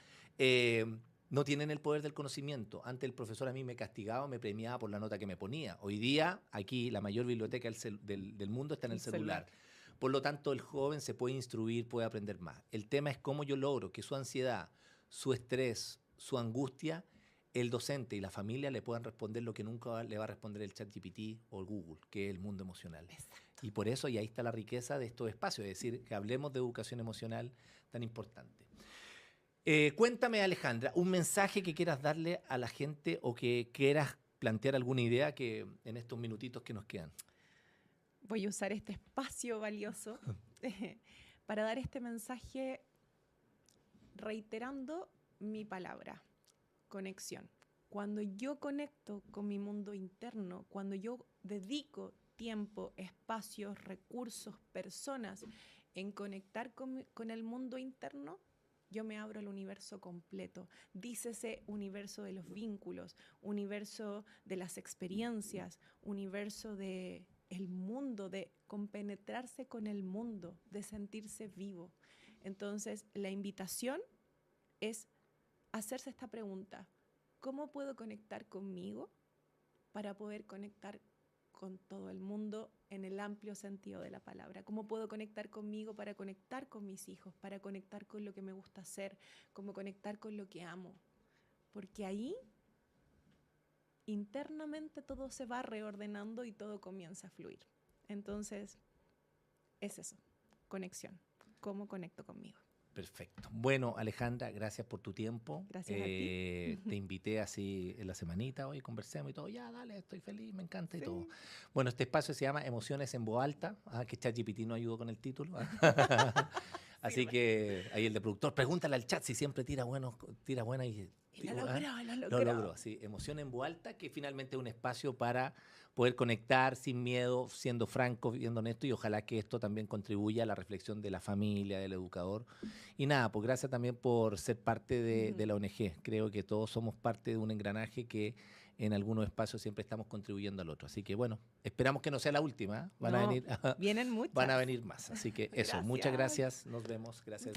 no tienen el poder del conocimiento. Antes el profesor a mí me castigaba, me premiaba por la nota que me ponía. Hoy día, aquí, la mayor biblioteca del mundo está en el celular. Por lo tanto, el joven se puede instruir, puede aprender más. El tema es cómo yo logro que su ansiedad, su estrés, su angustia, el docente y la familia le puedan responder lo que nunca le va a responder el ChatGPT o el Google, que es el mundo emocional. Exacto. Y por eso, y ahí está la riqueza de estos espacios, es decir, que hablemos de educación emocional tan importante. Cuéntame, Alejandra, un mensaje que quieras darle a la gente o que quieras plantear alguna idea que en estos minutitos que nos quedan. Voy a usar este espacio valioso para dar este mensaje reiterando mi palabra. Conexión. Cuando yo conecto con mi mundo interno, cuando yo dedico tiempo, espacios, recursos, personas en conectar con el mundo interno, yo me abro al universo completo. Dícese universo de los vínculos, universo de las experiencias, universo del mundo, de compenetrarse con el mundo, de sentirse vivo. Entonces, la invitación es hacerse esta pregunta: ¿cómo puedo conectar conmigo para poder conectar con todo el mundo en el amplio sentido de la palabra? ¿Cómo puedo conectar conmigo para conectar con mis hijos, para conectar con lo que me gusta hacer, cómo conectar con lo que amo? Porque ahí internamente todo se va reordenando y todo comienza a fluir. Entonces, es eso, conexión. ¿Cómo conecto conmigo? Perfecto. Bueno, Alejandra, gracias por tu tiempo. Gracias a ti. Te invité así en la semanita, hoy conversemos y todo. Ya, dale, estoy feliz, me encanta y todo. Bueno, este espacio se llama Emociones en Voz Alta, que ChatGPT no ayudó con el título. Así que ahí el de productor, pregúntale al chat si siempre tira buena y Lo logró. Sí, Emoción en Voz Alta, que finalmente es un espacio para poder conectar sin miedo, siendo francos, viendo honesto, y ojalá que esto también contribuya a la reflexión de la familia, del educador. Y nada, pues gracias también por ser parte de la ONG. Creo que todos somos parte de un engranaje que en algunos espacios siempre estamos contribuyendo al otro. Así que bueno, esperamos que no sea la última. Vienen muchas. Van a venir más. Así que eso, muchas gracias. Nos vemos. Gracias.